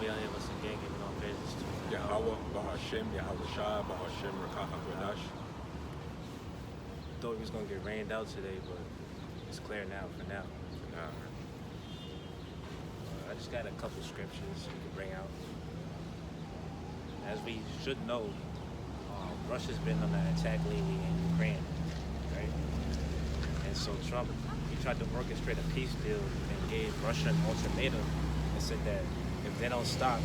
we out here with some gang giving all praises to Yahweh, Bahashem, Yahweh Bahashem, Rakah Thought we was gonna get rained out today, but it's clear now for now. Nah. I just got a couple scriptures we can bring out. As we should know, Russia's been on an attack lately in Ukraine, right? And so Trump, he tried to orchestrate a peace deal and gave Russia an ultimatum and said that if they don't stop,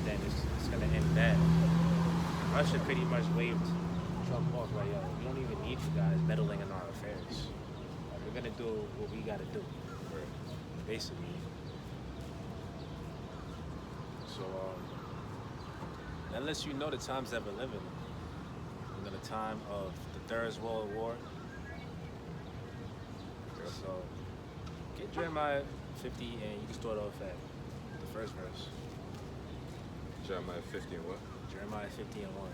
then it's gonna end bad. Russia pretty much waved Trump off, like, yo, we don't even need you guys meddling in our affairs. We're gonna do what we gotta do, basically. So that lets you know the times that we're living in. The time of the Third World War. So get Jeremiah 50 and you can start off at the first verse. Jeremiah 50 and what? Jeremiah 50 and 1.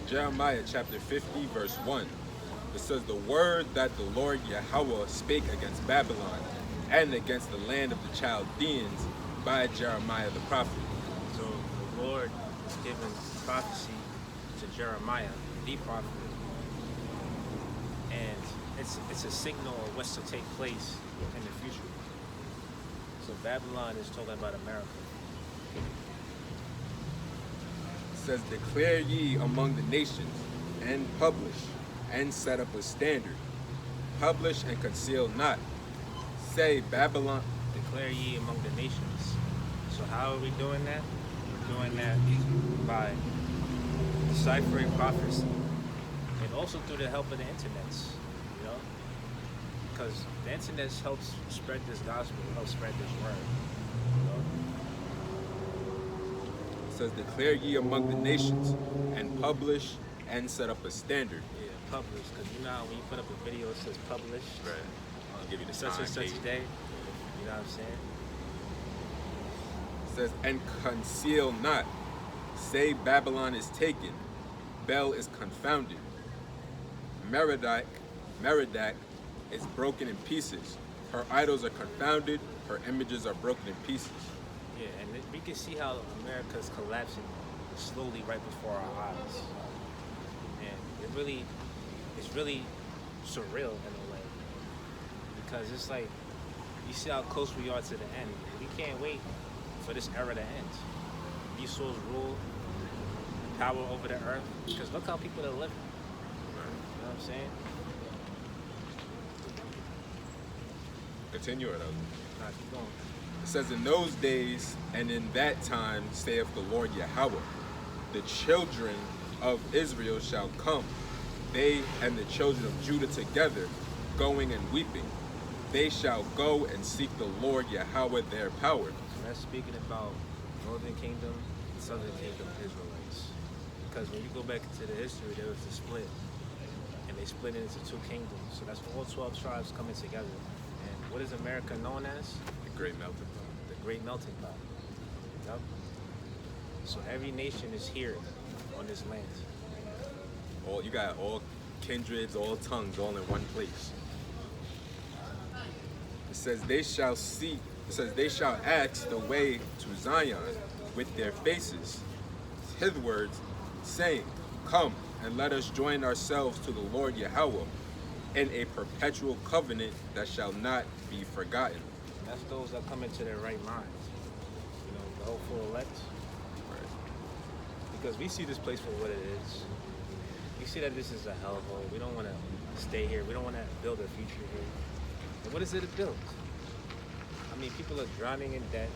Jeremiah chapter 50, verse 1. It says, the word that the Lord Yahweh spake against Babylon and against the land of the Chaldeans by Jeremiah the prophet. So the Lord is giving prophecy to Jeremiah, the prophet. And it's a signal of what's to take place in the future. So Babylon is talking about America. Says, declare ye among the nations, and publish, and set up a standard. Publish and conceal not. Say, Babylon. Declare ye among the nations. So how are we doing that? We're doing that by deciphering prophecy, and also through the help of the internets, you know? Because the internet helps spread this gospel, helps spread this word, you know? Says, declare ye among the nations, and publish and set up a standard. Yeah, publish, because you know how when you put up a video it says published? Right. I'll give you the Such time, and such date. day. You know what I'm saying? Says, and conceal not. Say, Babylon is taken, Bel is confounded. Merodach is broken in pieces. Her idols are confounded, her images are broken in pieces. Yeah, and we can see how America's collapsing slowly right before our eyes. And it's really surreal in a way. Because it's like, you see how close we are to the end. We can't wait for this era to end. Esau's rule, power over the earth, because look how people are living. You know what I'm saying? Continue it up. Nah, keep going. It says, in those days and in that time, saith the Lord Yahweh, the children of Israel shall come, they and the children of Judah together, going and weeping. They shall go and seek the Lord Yahweh their power. And that's speaking about Northern Kingdom and Southern Kingdom Israelites. Because when you go back into the history, there was a split. And they split into two kingdoms. So that's all 12 tribes coming together. And what is America known as? The great melting pot. The Great Melting Pot. Yep. So every nation is here on this land. You got all kindreds, all tongues, all in one place. It says, they shall seek, it says, they shall ask the way to Zion with their faces hitherwards, saying, come and let us join ourselves to the Lord Yahweh in a perpetual covenant that shall not be forgotten. That's those that come into their right minds. You know, the hopeful elect. Right. Because we see this place for what it is. We see that this is a hellhole. We don't want to stay here. We don't want to build a future here. And what is it to build? I mean, people are drowning in debt.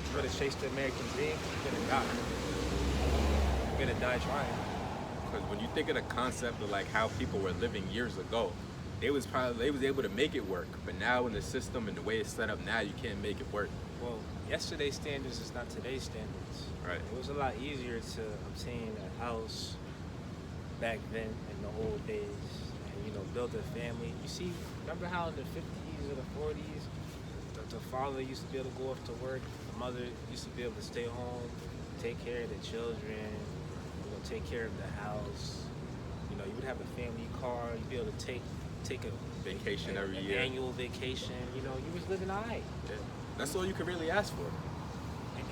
You're going to chase the American dream, you're going to die. You're going to die trying. Because when you think of the concept of like how people were living years ago, they was able to make it work. But now in the system and the way it's set up now, you can't make it work. Well, yesterday's standards is not today's standards. Right. It was a lot easier to obtain a house back then in the old days, and build a family. You see, remember how in the 50s or the 40s, the father used to be able to go off to work. The mother used to be able to stay home, take care of the children, take care of the house. You would have a family car. You'd be able to take a Vacation every year. annual vacation. You was living all right. Yeah. That's all you could really ask for.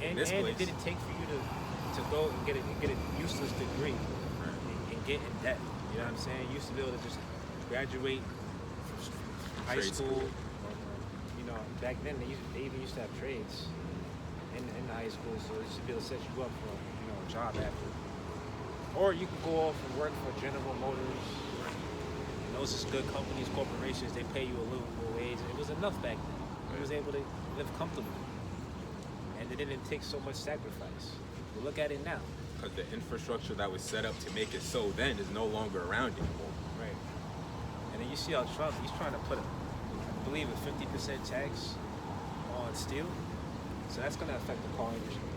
And this it place. didn't take for you to go and get a useless degree and get in debt. You know what I'm saying? You used to be able to just graduate from high Trade school. school. Back then they even used to have trades in high school, so they used to be able to set you up for a job after. Or you could go off and work for General Motors. And those is good companies, corporations. They pay you a little wage. It was enough back then. You was able to live comfortably, and it didn't take so much sacrifice. But look at it now. Because the infrastructure that was set up to make it so then is no longer around anymore. Right. And then you see how Trump, he's trying to put I believe a 50% tax on steel. So that's going to affect the car industry.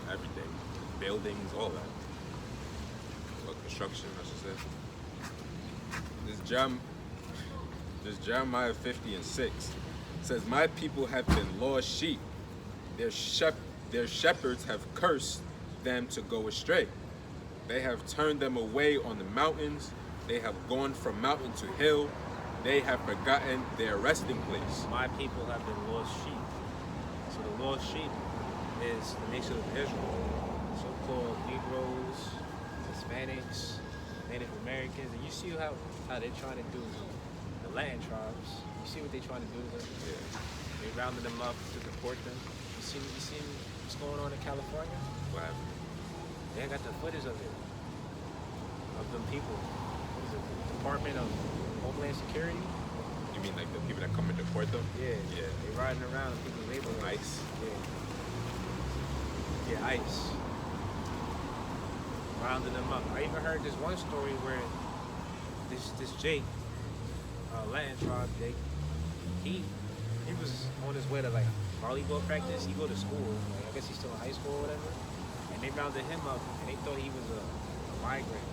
Everything. Buildings, all that. Or construction, I should say. This Jeremiah 50:6 says, "My people have been lost sheep. Their shepherds have cursed them to go astray. They have turned them away on the mountains. They have gone from mountain to hill. They have forgotten their resting place." My people have been lost sheep. So the lost sheep is the nation of Israel. So-called Negroes, Hispanics, Native Americans. And you see how they're trying to do the Latin tribes. You see what they're trying to do to them? Yeah. They rounded them up to deport them. You see what's going on in California? What happened? They got the footage of it. Of them people. What is it? The Department of Homeland Security? You mean like the people that come and deport them? Yeah. Yeah. They riding around in people's neighborhoods. ICE. Yeah, ICE. Rounding them up. I even heard this one story where this Jake, Latin tribe Jake, he was on his way to like volleyball practice. He go to school. I guess he's still in high school or whatever. And they rounded him up and they thought he was a migrant.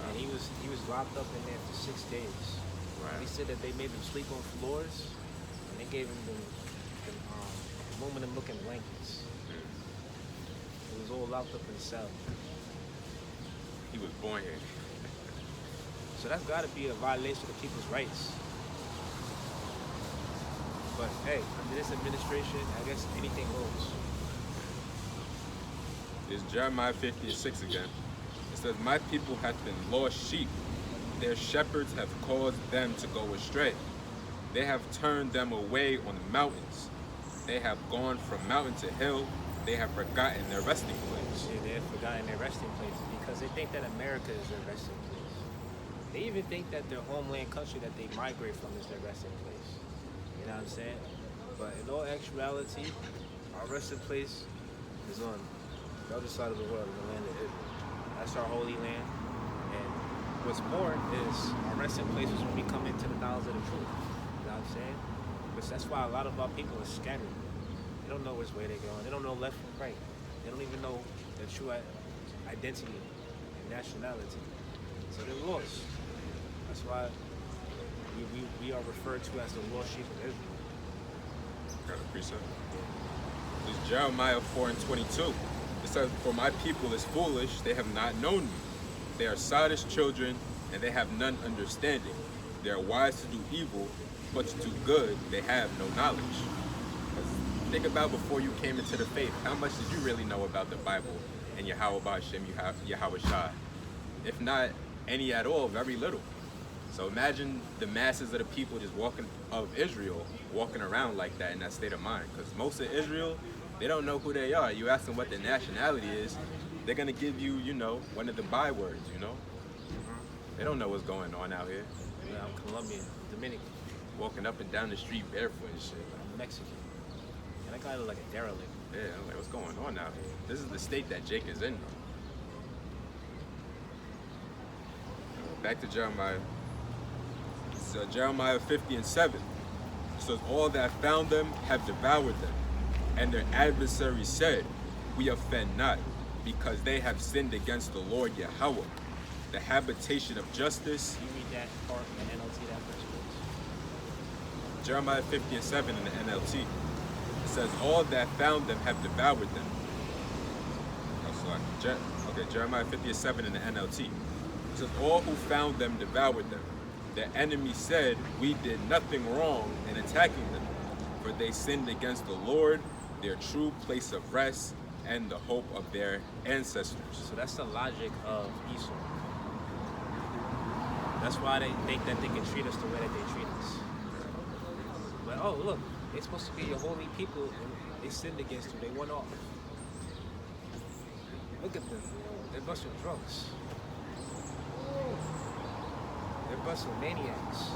And he was locked up in there for 6 days. Right. He said that they made him sleep on floors, and they gave him the aluminum-looking blankets. He was all locked up in the cell. He was born here. So that's got to be a violation of people's rights. But hey, under this administration, I guess anything goes. It's Jeremiah 50:6 again. It says, "My people have been lost sheep. Their shepherds have caused them to go astray. They have turned them away on the mountains. They have gone from mountain to hill. They have forgotten their resting place." Yeah, they have forgotten their resting places because they think that America is their resting place. They even think that their homeland country that they migrate from is their resting place. You know what I'm saying? But in all actuality, our resting place is on the other side of the world, in the land of Israel. That's our holy land. And what's more is our resting place is when we come into the knowledge of the truth. You know what I'm saying? Because that's why a lot of our people are scattered. They don't know which way they're going. They don't know left from right. They don't even know their true identity and nationality. So they're lost. That's why we are referred to as the lost sheep of Israel. Got a precept? It's Jeremiah 4:22. It says, "For my people is foolish, they have not known me. They are sottish children, and they have none understanding. They are wise to do evil, but to do good they have no knowledge." Think about before you came into the faith, how much did you really know about the Bible and Yahweh Ba'Shem, Yahweh Shai? If not any at all, very little. So imagine the masses of the people just of Israel walking around like that in that state of mind. Because most of Israel, they don't know who they are. You ask them what their nationality is, they're going to give you, one of the bywords, They don't know what's going on out here. Yeah, I'm Colombian, Dominican, Walking up and down the street barefoot and shit. I'm Mexican. And that guy look like a derelict. Yeah, I'm like, what's going on out here? This is the state that Jake is in, though. Back to Jeremiah. It's Jeremiah 50:7. It says, "All that found them have devoured them, and their adversaries said, We offend not, because they have sinned against the Lord Yahweh, the habitation of justice." You read that part and NLT that verse, please. Jeremiah 50 and 7 in the NLT. It says, all that found them have devoured them. Oh, sorry. Okay, Jeremiah 50 and 7 in the NLT. It says, all who found them devoured them. The enemy said, we did nothing wrong in attacking them, for they sinned against the Lord, their true place of rest, and the hope of their ancestors. So that's the logic of Esau. That's why they think that they can treat us the way that they treat us. But oh look, they're supposed to be your holy people and they sinned against you, they went off. Look at them. They're a bunch of drunks. They're a bunch of maniacs.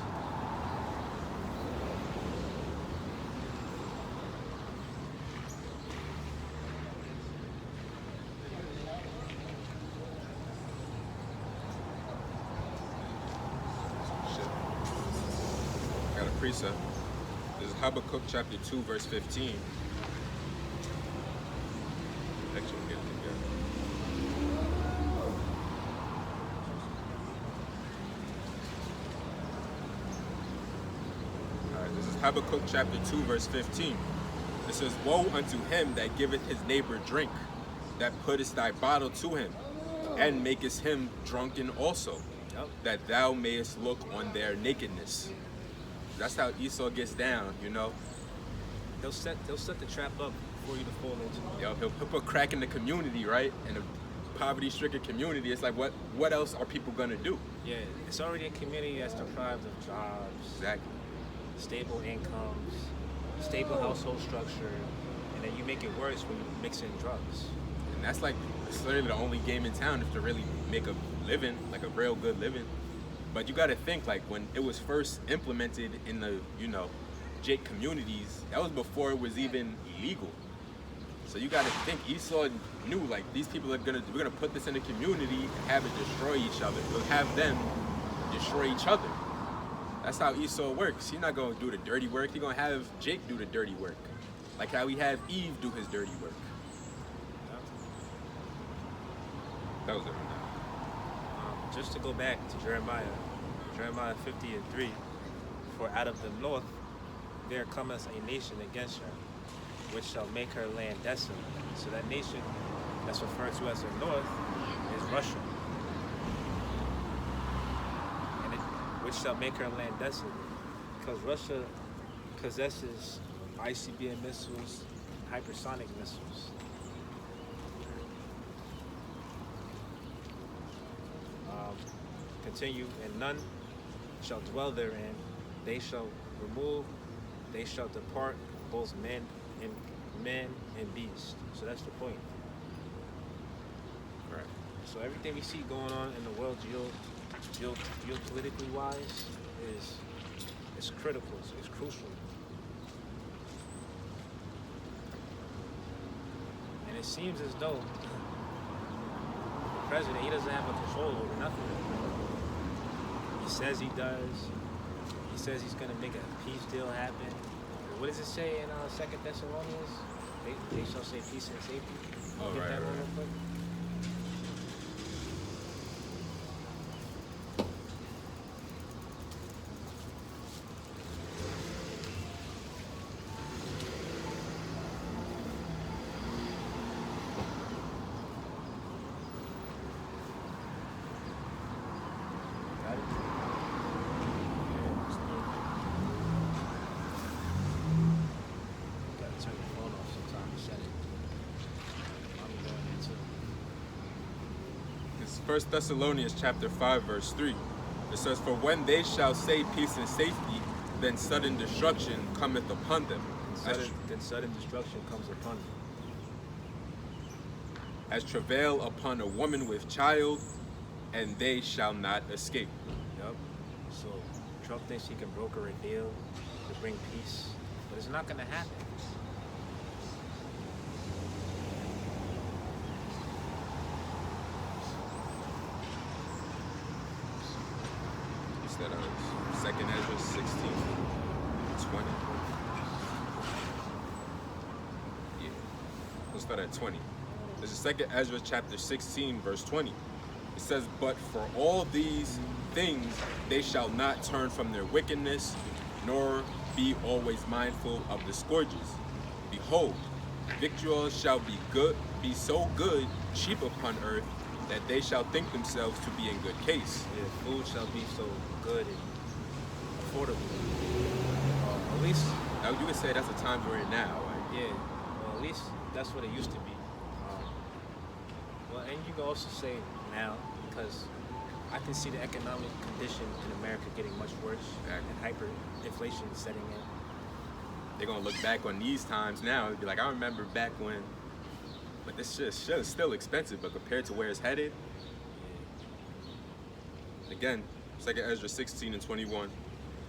Got a precept. This is Habakkuk chapter 2, verse 15. Actually, we'll get it together. Alright, this is Habakkuk chapter 2, verse 15. It says, woe unto him that giveth his neighbor drink, that puttest thy bottle to him, and makest him drunken also, that thou mayest look on their nakedness. That's how Esau gets down, you know. They'll set the trap up for you to fall into. Yo, he'll put crack in the community, right? In a poverty-stricken community, it's like, what else are people gonna do? Yeah, it's already a community that's deprived of jobs, Exactly. stable incomes, stable household structure, and then you make it worse when you mix in drugs. And that's like, it's literally the only game in town if to really make a living, like a real good living. But you gotta think, like, when it was first implemented in the, you know, Jake communities, that was before it was even illegal. So you gotta think, Esau knew, like, these people we're gonna put this in the community and have it destroy each other. We'll have them destroy each other. That's how Esau works. He's not gonna do the dirty work. He's gonna have Jake do the dirty work. Like how we have Eve do his dirty work. That was it. Just to go back to Jeremiah 50 and 3, for out of the north there cometh a nation against her, which shall make her land desolate. So that nation that's referred to as the north is Russia. And which shall make her land desolate. Because Russia possesses ICBM missiles, hypersonic missiles. Continue, and none shall dwell therein. They shall remove, they shall depart, both men and beasts. So that's the point. Right. So everything we see going on in the world geopolitically wise is critical, it's crucial. And it seems as though the president, he doesn't have a control over nothing. He says he does. He says he's going to make a peace deal happen. What does it say in 2 Thessalonians? They shall say peace and safety. Oh, Get right, that right. one real quick. Got it? Gotta turn the phone off sometimes. Set it. I'm going into. It's 1 Thessalonians chapter 5, verse 3. It says, for when they shall say peace and safety, then sudden destruction cometh upon them. Then sudden destruction comes upon them. As travail upon a woman with child, and they shall not escape. Yup. So Trump thinks he can broker a deal to bring peace, but it's not gonna happen. It's that 2nd Ezra 16, 20. Yeah. Let's start at 20. This is 2nd Ezra chapter 16, verse 20. It says, but for all these things they shall not turn from their wickedness, nor be always mindful of the scourges. Behold, victuals shall be so good, cheap upon earth, that they shall think themselves to be in good case. Yeah, food shall be so good and affordable. At least, Now you would say that's the times we're in now. Like, yeah. Well, at least that's what it used to be. Well, and you can also say now because I can see the economic condition in America getting much worse and hyperinflation setting in. they're gonna look back on these times now and be like, I remember back when. But this shit is still expensive, but compared to where it's headed, again, 2 Ezra 16 and 21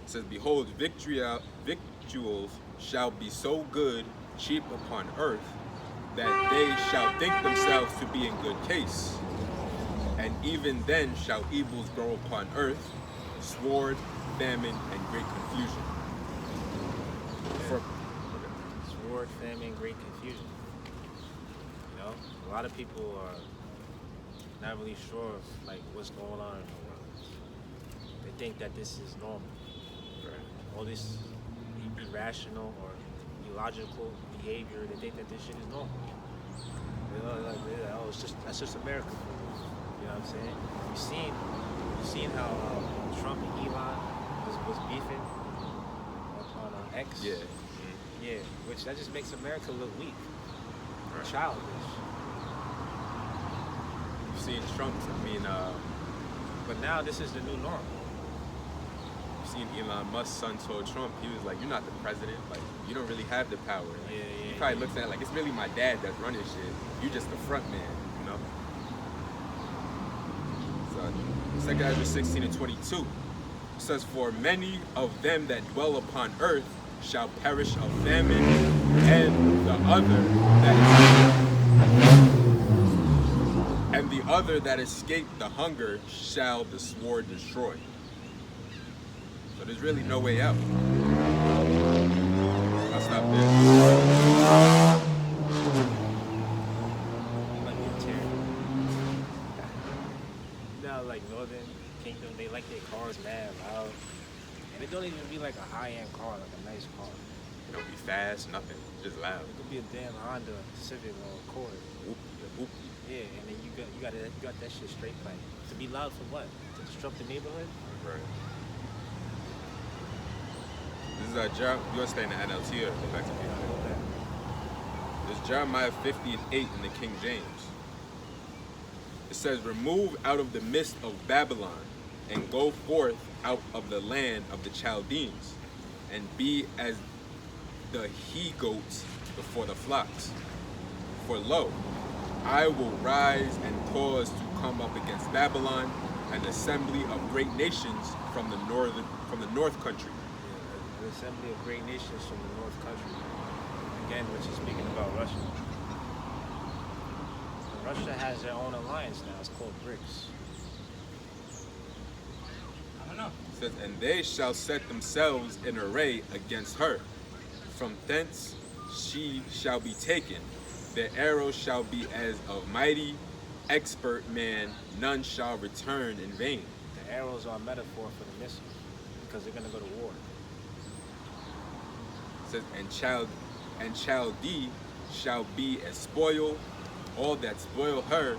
says, Behold, victuals shall be so good, cheap upon earth, that they shall think themselves to be in good case. And even then shall evils grow upon earth, sword, famine, and great confusion. Sword, famine, great confusion. You know, a lot of people are not really sure of like what's going on in the world. They think that this is normal. Right. All this irrational or illogical behavior, they think that this shit is normal. Oh, that's just America. You know what I'm saying? You seen how Trump and Elon was beefing on X? Yeah. Yeah, which that just makes America look weak, Right. childish. You've seen Trump, But now this is the new norm. you've seen Elon Musk's son told Trump, he was like, you're not the president, like, you don't really have the power. Like, Yeah, he yeah, probably yeah. looks at it like, it's really my dad that's running shit. You just the front man, you know? So, 2 Ezra 16 and 22 says, For many of them that dwell upon earth shall perish of famine, and the other that escaped the hunger shall the sword destroy. So there's really no way out. I'll stop there. Like Ontario. Now, like Northern Kingdom, they like their cars mad loud. And it don't even be like a high-end car, like a nice car. You know, be fast, nothing, just loud. It could be a damn Honda Civic or Accord. Whoop. Yeah, and then you got that shit straight playing. To be loud for what? To disrupt the neighborhood? Right. This is Jeremiah. You want to stay in the NLT or go back to King James? This is Jeremiah 50 and 8 in the King James. It says, Remove out of the midst of Babylon, and go forth out of the land of the Chaldeans, and be as the he-goats before the flocks. For lo, I will rise and cause to come up against Babylon an assembly of great nations from the north country. Yeah, an assembly of great nations from the North Country. Again, which is speaking about Russia. And Russia has their own alliance now. It's called BRICS. I don't know. It says, And they shall set themselves in array against her. From thence she shall be taken. Their arrows shall be as of mighty, expert man. None shall return in vain. The arrows are a metaphor for the missiles because they're going to go to war. It says, and Chaldee shall be a spoil. All that spoil her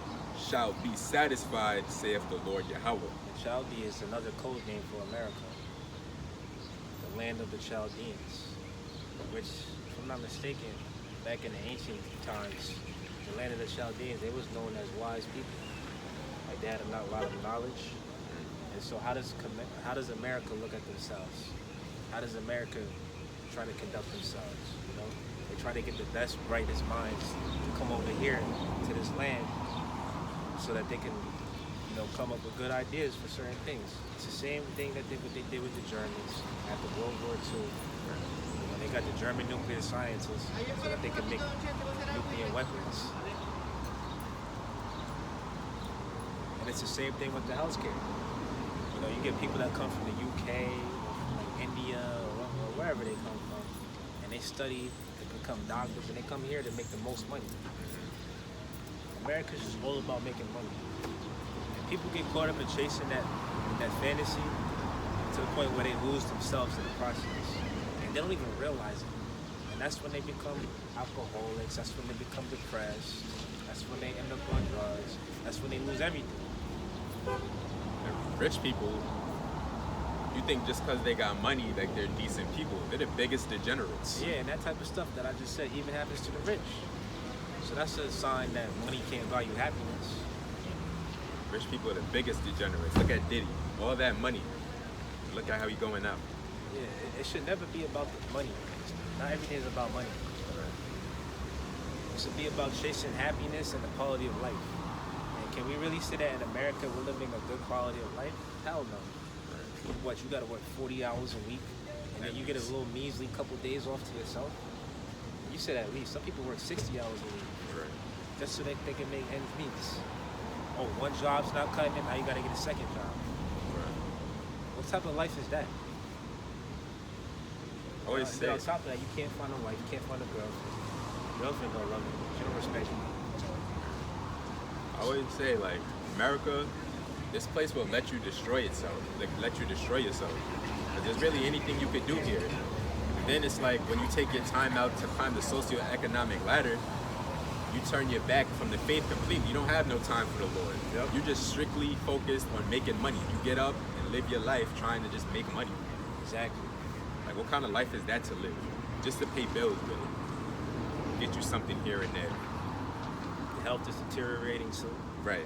shall be satisfied, saith the Lord Yahweh. The Chaldee is another code name for America. The land of the Chaldeans, which, if I'm not mistaken, back in the ancient times, the land of the Chaldeans, they was known as wise people. Like they had a lot of knowledge. And so how does America look at themselves? How does America try to conduct themselves? You know, they try to get the best, brightest minds to come over here to this land so that they can, you know, come up with good ideas for certain things. It's the same thing that they did with the Germans after World War II. They got the German nuclear scientists so that they could make nuclear weapons. And it's the same thing with the healthcare. You know, you get people that come from the UK, or from like India, or wherever they come from, and they study to become doctors, and they come here to make the most money. America's just all about making money. And people get caught up in chasing that fantasy to the point where they lose themselves in the process. they don't even realize it. And that's when they become alcoholics. That's when they become depressed. That's when they end up on drugs. That's when they lose everything. And rich people, you think just because they got money, like they're decent people. They're the biggest degenerates. Yeah, and that type of stuff that I just said even happens to the rich. So that's a sign that money can't value happiness. Rich people are the biggest degenerates. Look at Diddy. All that money. Look at how he's going out. Yeah, it should never be about the money. Not everything is about money. It should be about chasing happiness and the quality of life. And can we really say that in America we're living a good quality of life? Hell no. What, you gotta work 40 hours a week and then you get a little measly couple days off to yourself? You said at least. Some people work 60 hours a week. Right. Just so they can make ends meet. Oh, one job's not cutting it, now you gotta get a second job. Right. What type of life is that? I always And say, then on top of that, you can't find a wife, you can't find a girlfriend. Girlfriend don't love you, she don't respect you. I always say, like, America, this place will let you destroy itself. Like, let you destroy yourself. But there's really anything you could do here. And then it's like when you take your time out to climb the socioeconomic ladder, you turn your back from the faith completely. You don't have no time for the Lord. Yep. You're just strictly focused on making money. You get up and live your life trying to just make money. Exactly. Like, what kind of life is that to live? Just to pay bills, really. Get you something here and there. The health is deteriorating, so Right.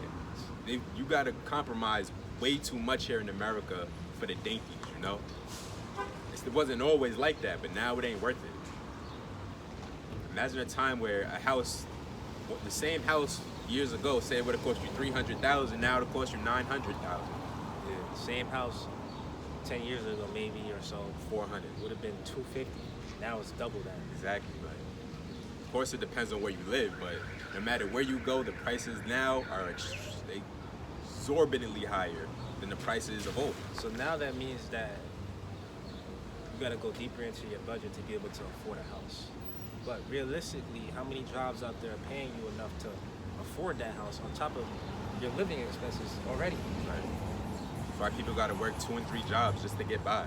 You gotta compromise way too much here in America for the dainties, you know? It wasn't always like that, but now it ain't worth it. Imagine a time where a house, the same house years ago, say it would have cost you $300,000, now it'll cost you $900,000. yeah, same house 10 years ago maybe or so, 400. would have been 250. Now it's double that. Exactly, right. Of course, it depends on where you live, but no matter where you go, the prices now are exorbitantly higher than the prices of old. So now that means that you gotta go deeper into your budget to be able to afford a house. But realistically, how many jobs out there are paying you enough to afford that house on top of your living expenses already? Right. That's why people gotta work 2 and 3 jobs just to get by.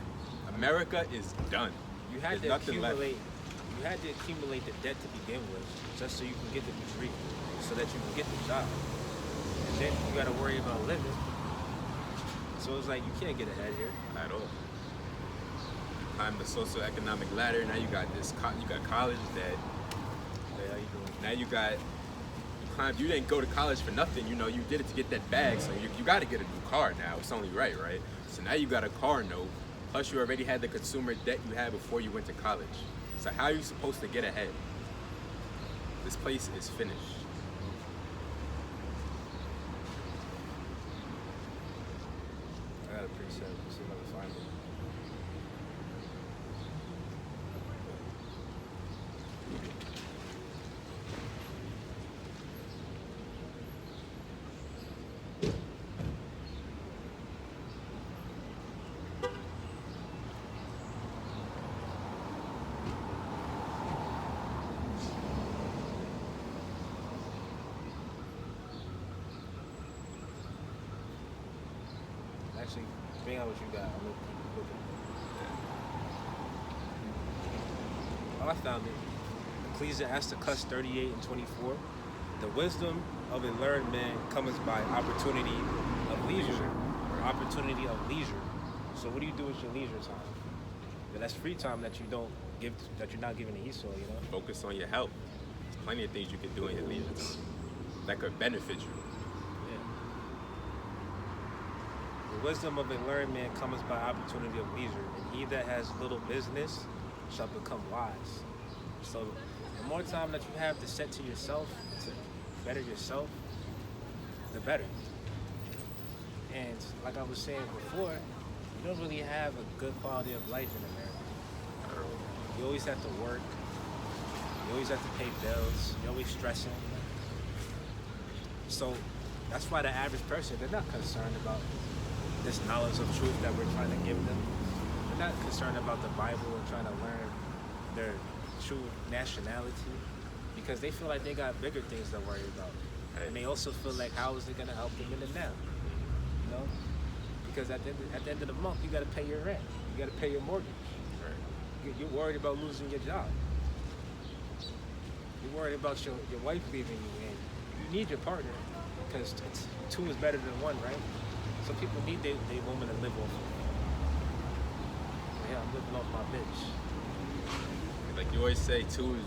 America is done. You had There's to nothing left. accumulate the debt to begin with, just so you can get the degree, so that you can get the job. And then you gotta worry about living. So it's like you can't get ahead here. At all. Climb the socioeconomic ladder. Now you got you got college debt. Hey, how you doing? Now you didn't go to college for nothing. You know, you did it to get that bag. So you got to get a new car now. It's only right? So now you got a car note. Plus you already had the consumer debt you had before you went to college. So how are you supposed to get ahead? This place is finished. I got a preset. Let's see if I can find it. Actually, bring out what you got. I'm looking. Oh, I found it. Ecclesiasticus 38 and 24. The wisdom of a learned man comes by opportunity of leisure. Or opportunity of leisure. So what do you do with your leisure time? Yeah, that's free time that you don't give, that you're not giving to Esau, you know? Focus on your health. There's plenty of things you can do in your leisure time that could benefit you. The wisdom of a learned man comes by opportunity of leisure, and he that has little business shall become wise. So the more time that you have to set to yourself, to better yourself, the better. And like I was saying before, you don't really have a good quality of life in America. You always have to work. You always have to pay bills. You're always stressing. So that's why the average person, they're not concerned about this knowledge of truth that we're trying to give them. They're not concerned about the Bible and trying to learn their true nationality, because they feel like they got bigger things to worry about. And they also feel like, how is it going to help them in the now? You know? Because at the end of the month, you got to pay your rent. You got to pay your mortgage. Right. you're worried about losing your job. You're worried about your wife leaving you, and you need your partner because two is better than one, right? So people need their woman to live off of. Yeah, I'm living off my bitch. Like you always say, two is,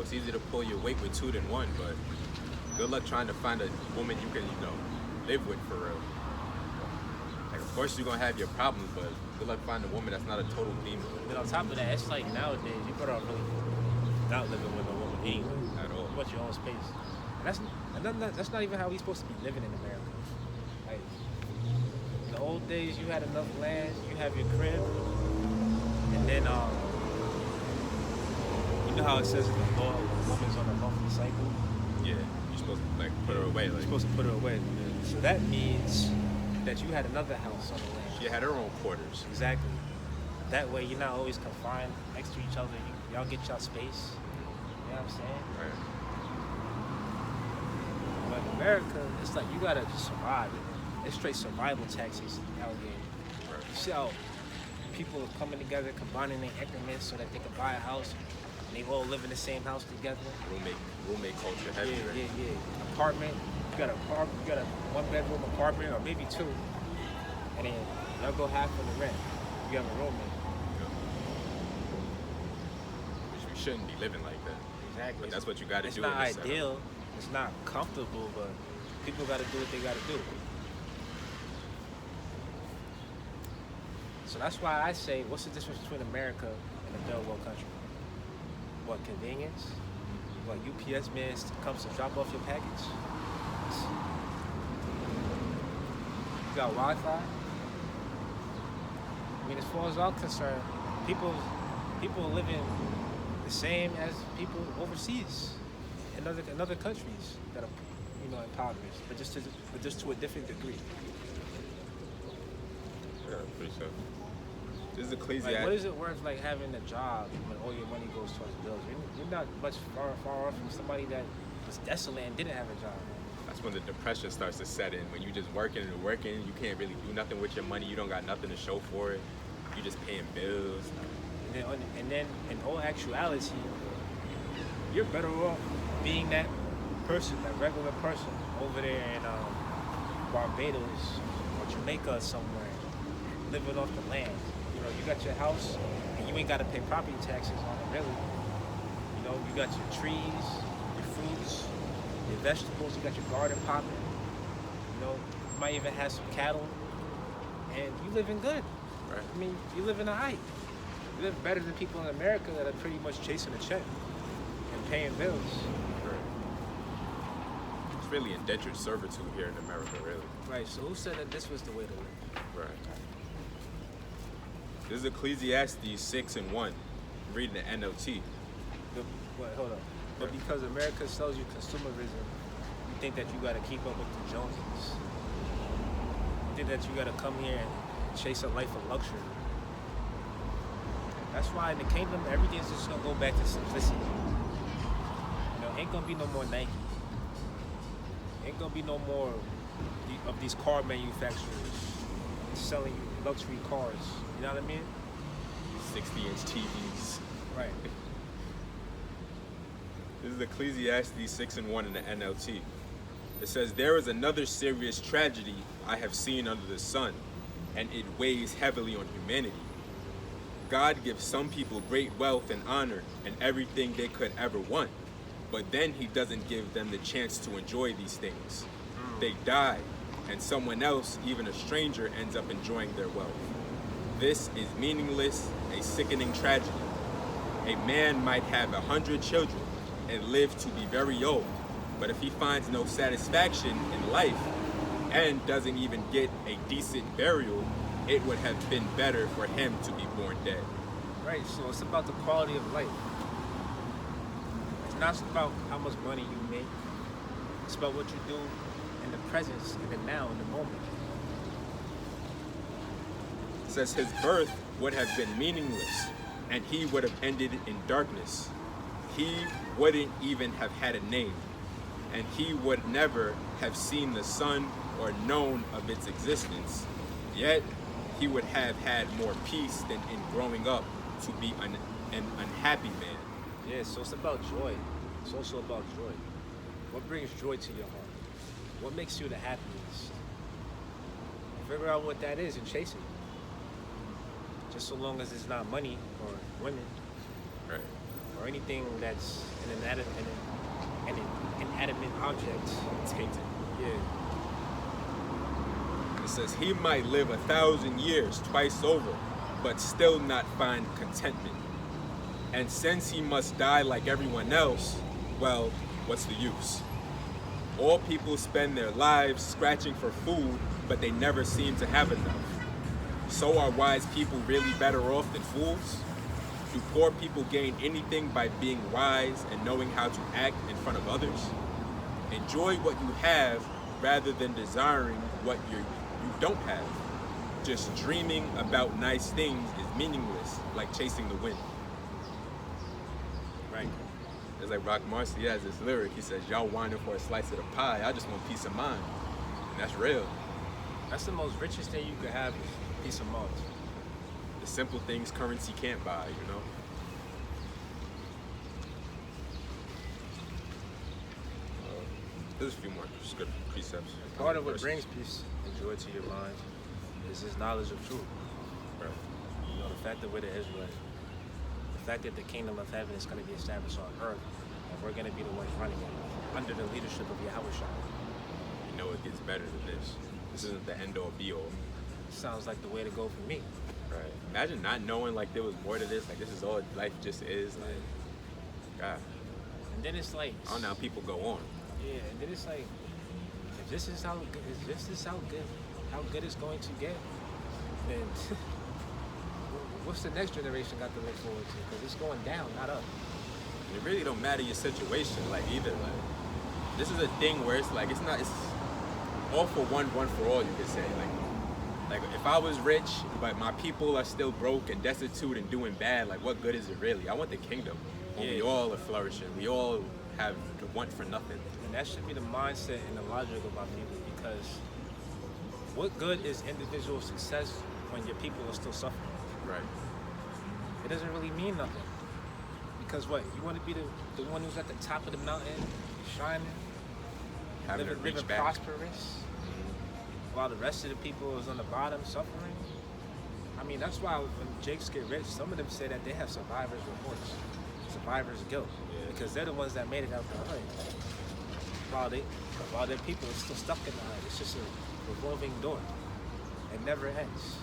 it's easier to pull your weight with two than one, but good luck trying to find a woman you can, live with for real. Like, of course you're gonna have your problems, but good luck finding a woman that's not a total demon. And on top of that, it's like nowadays, you better off really not living with a woman anyway. At all. You want your own space. And that's not even how we supposed to be living in America. Like, in the old days, you had enough land, you have your crib, and then, you know how it says in the law, a woman's on a monthly cycle? Yeah, you're supposed to put her away. You're supposed to put her away. So that means that you had another house on the land. She had her own quarters. Exactly. That way you're not always confined next to each other. Y'all get y'all space. You know what I'm saying? Right. But in America, it's like you gotta survive. It's straight survival tactics out here. Right. You see how people are coming together, combining their increments so that they can buy a house, and they all live in the same house together. Roommate culture heavy, right? Yeah. Apartment. You got a 1-bedroom apartment or maybe 2, and then y'all go half of the rent. You have a roommate. Which we shouldn't be living like that. Exactly. But that's what you got to do. It's not ideal. It's not comfortable, but people got to do what they got to do. So that's why I say, what's the difference between America and a third world country? What, convenience? What, UPS man comes to drop off your package? You got Wi-Fi? I mean, as far as I'm concerned, people are living the same as people overseas in other countries that are, impoverished, but just to a different degree. Yeah, pretty sure. This is Ecclesiastes. Like, what is it worth having a job when all your money goes towards bills? You're not much far off from somebody that was desolate and didn't have a job. That's when the depression starts to set in. When you just working, you can't really do nothing with your money. You don't got nothing to show for it. You just paying bills. And then in all actuality, you're better off being that person, that regular person over there in Barbados or Jamaica or somewhere, living off the land. You got your house and you ain't got to pay property taxes on it, really. You got your trees, your fruits, your vegetables, you got your garden popping. You might even have some cattle, and you living good. Right. I mean, you live in a height. You live better than people in America that are pretty much chasing a check and paying bills. Right. It's really indentured servitude here in America, really. Right, so who said that this was the way to live? Right. This is Ecclesiastes 6:1. I'm reading the NLT. Hold up. But because America sells you consumerism, you think that you got to keep up with the Joneses. You think that you got to come here and chase a life of luxury. That's why in the kingdom, everything's just going to go back to simplicity. Ain't going to be no more Nike. Ain't going to be no more of these car manufacturers selling you luxury cars. You know what I mean? 60-inch TVs. Right. This is Ecclesiastes 6:1 in the NLT. It says, "There is another serious tragedy I have seen under the sun, and it weighs heavily on humanity. God gives some people great wealth and honor and everything they could ever want, but then he doesn't give them the chance to enjoy these things. They die, and someone else, even a stranger, ends up enjoying their wealth. This is meaningless, a sickening tragedy. A man might have 100 children and live to be very old, but if he finds no satisfaction in life and doesn't even get a decent burial, it would have been better for him to be born dead." Right, so it's about the quality of life. It's not about how much money you make. It's about what you do in the presence, in the now, in the moment. It says his birth would have been meaningless, and he would have ended in darkness. He wouldn't even have had a name, and he would never have seen the sun or known of its existence. Yet he would have had more peace than in growing up to be an unhappy man. Yeah, so it's about joy. It's also about joy. What brings joy to your heart? What makes you the happiest? Figure out what that is and chase it. Just so long as it's not money or women Right. or anything that's an inanimate object. Tainted. Yeah. It says he might live 1,000 years twice over, but still not find contentment. And since he must die like everyone else, well, what's the use? All people spend their lives scratching for food, but they never seem to have enough. So are wise people really better off than fools? Do poor people gain anything by being wise and knowing how to act in front of others? Enjoy what you have rather than desiring what you don't have. Just dreaming about nice things is meaningless, like chasing the wind. Right. It's like Rock Marcy has this lyric. He says, y'all whining for a slice of the pie. I just want peace of mind. And that's real. That's the most richest thing you could have is peace of mind. The simple things currency can't buy, you know? There's a few more script precepts. Part of what Verses. brings peace and joy to your mind is this knowledge of truth. Right. You know, the fact that we're the Israelites, the fact that the kingdom of heaven is going to be established on earth, and we're going to be the ones running it under the leadership of Yahweh Shai. You know it gets better than this. This isn't the end all be all. Sounds like the way to go for me. Right. Imagine not knowing like there was more to this. Like this is all life just is. Like, God. And then it's like, I don't know how people go on. yeah, and then it's like, if this is how good, how good it's going to get, then what's the next generation got to look forward to? Because it's going down, not up. And it really don't matter your situation, like either. Like this is a thing where it's like it's all for one for all. You could say like if I was rich, but my people are still broke and destitute and doing bad, like what good is it really? I want the kingdom where we all are flourishing. We all have the want for nothing. And that should be the mindset and the logic of our people, because what good is individual success when your people are still suffering? Right. It doesn't really mean nothing. Because what? You want to be the one who's at the top of the mountain, shining, Having to reach living back. prosperous, while the rest of the people is on the bottom suffering? I mean, that's why when Jakes get rich, some of them say that they have survivor's remorse, survivor's guilt, because they're the ones that made it out the hood. While their people are still stuck in the hood. It's just a revolving door. It never ends.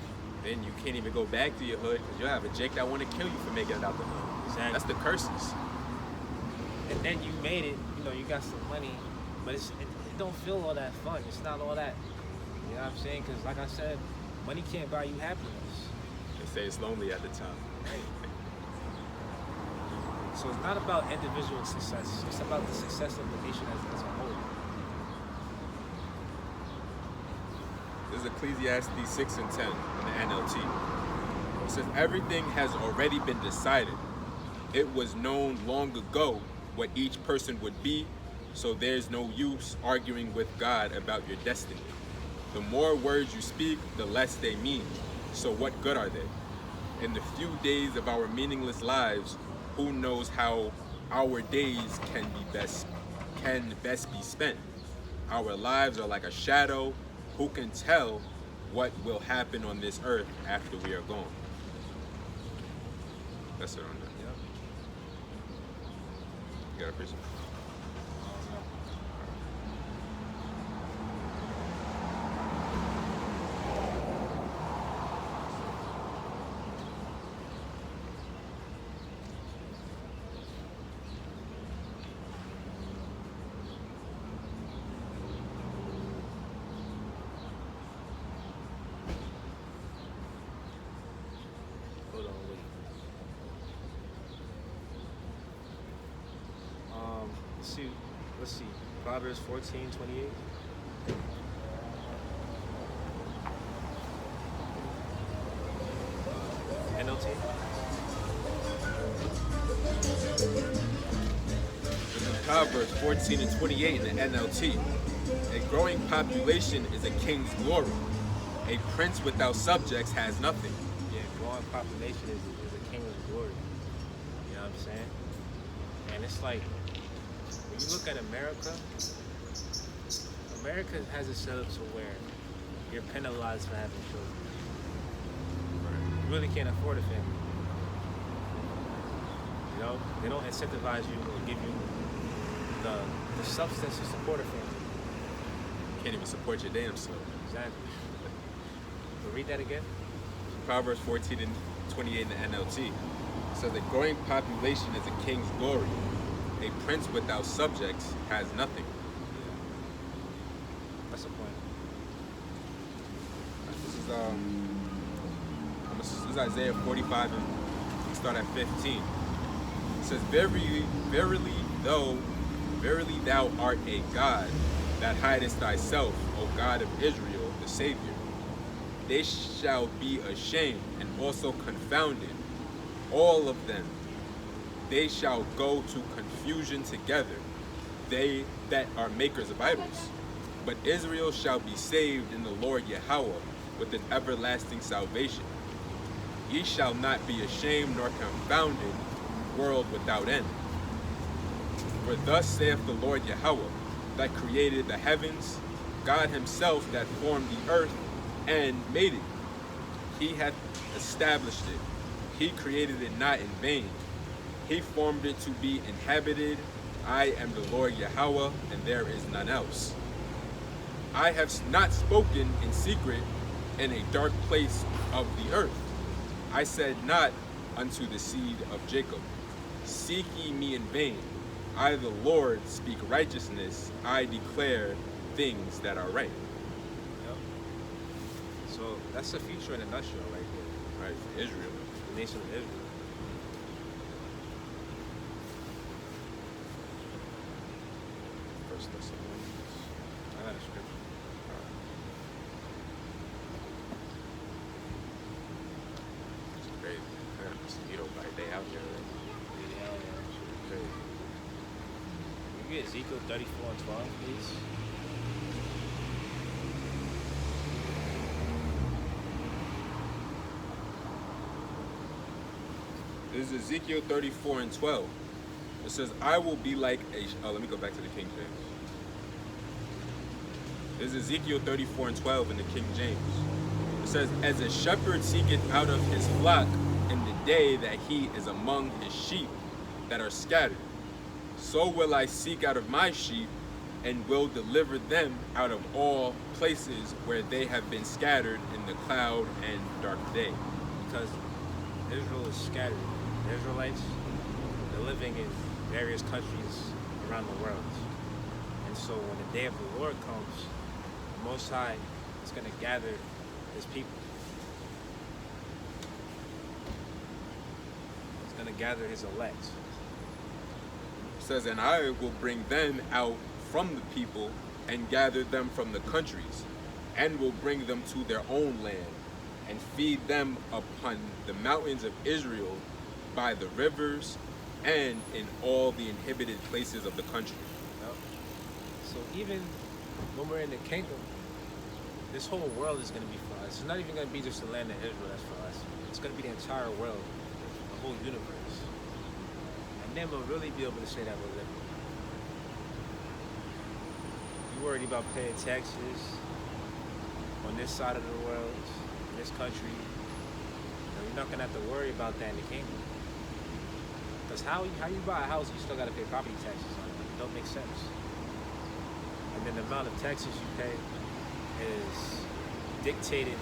Then you can't even go back to your hood because you'll have a Jake that want to kill you for making it out the hood. Exactly. That's the curses. And then you made it, you got some money, but it don't feel all that fun. It's not all that, you know what I'm saying? Because like I said, money can't buy you happiness. They say it's lonely at the time. So it's not about individual success. It's about the success of the nation as a whole. This is Ecclesiastes 6 and 10 in the NLT. It says, everything has already been decided. It was known long ago what each person would be, so there's no use arguing with God about your destiny. The more words you speak, the less they mean. So what good are they? In the few days of our meaningless lives, who knows how our days can best be spent? Our lives are like a shadow. Who can tell what will happen on this earth after we are gone? That's it on that. Yep. You got a prison? Hold on, wait. Let's see. Proverbs 14:28. NLT. Proverbs 14 and 28 in the NLT. A growing population is a king's glory. A prince without subjects has nothing. Yeah, growing population is a king's I'm saying? And it's like, when you look at America, America has it set up to where you're penalized for having children. You really can't afford a family. You know, they don't incentivize you or give you the substance to support a family. Can't even support your damn self. Exactly. So read that again. Proverbs 14 and 28 in the NLT says, a growing population is a king's glory. A prince without subjects has nothing. That's the point. This is Isaiah 45 and we start at 15. It says, verily thou art a God that hidest thyself, O God of Israel, the Savior. They shall be ashamed and also confounded, all of them. They shall go to confusion together, they that are makers of idols. But Israel shall be saved in the Lord Yahweh with an everlasting salvation. Ye shall not be ashamed nor confounded, world without end. For thus saith the Lord Yahweh, that created the heavens, God himself that formed the earth and made it. He hath established it. He created it not in vain. He formed it to be inhabited. I am the Lord Yahweh, and there is none else. I have not spoken in secret in a dark place of the earth. I said not unto the seed of Jacob, seek ye me in vain. I, the Lord, speak righteousness. I declare things that are right. Yep. So that's the future in a nutshell right here. Right, for Israel. The nation of Israel. First Thessalonians. I got a scripture. It's crazy. I got a mosquito bite. They out here. Yeah, yeah. Crazy. Can you get Ezekiel 34 and 12, please? This is Ezekiel 34 and 12. It says, I will be like a... let me go back to the King James. This is Ezekiel 34 and 12 in the King James. It says, as a shepherd seeketh out of his flock in the day that he is among his sheep that are scattered, so will I seek out of my sheep and will deliver them out of all places where they have been scattered in the cloud and dark day. Because Israel is scattered. The Israelites, they're living in various countries around the world. And so when the day of the Lord comes, the Most High is going to gather his people. He's going to gather his elect. It says, and I will bring them out from the people and gather them from the countries, and will bring them to their own land, and feed them upon the mountains of Israel by the rivers and in all the inhabited places of the country. Yep. So even when we're in the kingdom, this whole world is going to be for us. It's not even going to be just the land of Israel that's for us. It's going to be the entire world, the whole universe. And then we'll really be able to say that we're living. You worried about paying taxes on this side of the world, in this country. You're not going to have to worry about that in the kingdom. Because how you buy a house, you still got to pay property taxes on it. It don't make sense. And then the amount of taxes you pay is dictated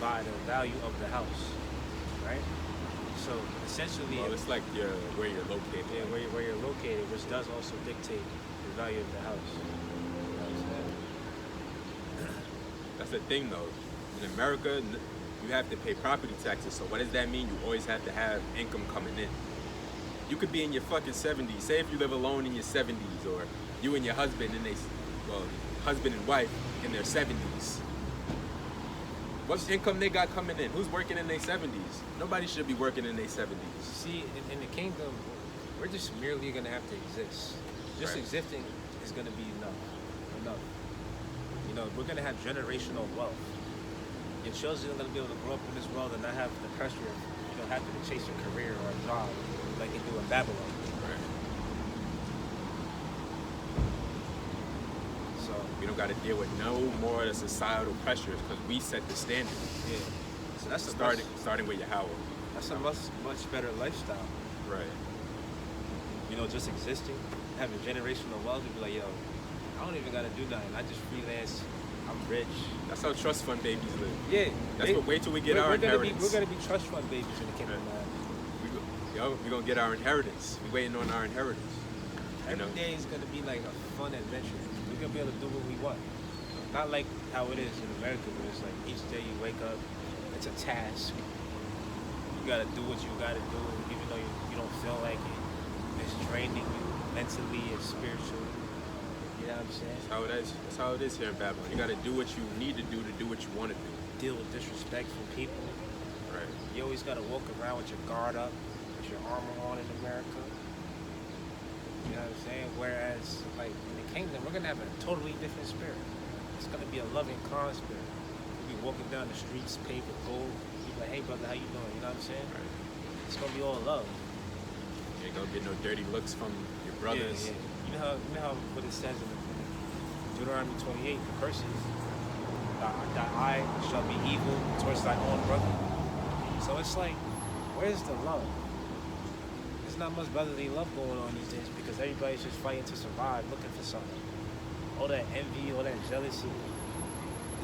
by the value of the house, right? So essentially, Well, it's like where you're located. yeah, where you're located, which does also dictate the value of the house. You know what I'm saying? That's the thing, though. In America, you have to pay property taxes. So what does that mean? You always have to have income coming in. You could be in your fucking 70s. Say if you live alone in your 70s, or you and your husband husband and wife in their 70s. What's income they got coming in? Who's working in their 70s? Nobody should be working in their 70s. See, in the kingdom, we're just merely gonna have to exist. Just Right. existing is gonna be enough. You know, we're gonna have generational wealth. Your children are gonna be able to grow up in this world and not have the pressure you know, happy to chase a career or a job like they do in Babylon. Right. So We don't got to deal with no more of the societal pressures because we set the standard. yeah, so that's Starting with Yahweh. that's a much better lifestyle. Right. You know, just existing, having generational wealth, and be like, yo, I don't even gotta do nothing. I just freelance. I'm rich. That's how trust fund babies live. Yeah, That's what. Wait till we get our inheritance. We're gonna be trust fund babies in the kingdom, man. We're gonna get our inheritance. We waiting on our inheritance. Every day is gonna be like a fun adventure. We're gonna be able to do what we want. Not like how it is in America, where it's like each day you wake up, it's a task. You gotta do what you gotta do, even though you don't feel like it. It's draining you mentally and spiritually. You know what I'm saying? That's how it is. That's how it is here in Babylon. You gotta do what you need to do what you want to do. Deal with disrespect from people. Right. You always gotta walk around with your guard up, with your armor on in America. You know what I'm saying? Whereas, like, in the kingdom, we're gonna have a totally different spirit. It's gonna be a loving, calm spirit. We'll be walking down the streets paved with gold. You'll be like, hey brother, how you doing? You know what I'm saying? Right. It's gonna be all love. You ain't gonna get no dirty looks from your brothers. Yeah. You know how what it says in Deuteronomy 28, the curses, thy eye shall be evil towards thy own brother. So it's like, where's the love? There's not much brotherly love going on these days because everybody's just fighting to survive, looking for something. All that envy, all that jealousy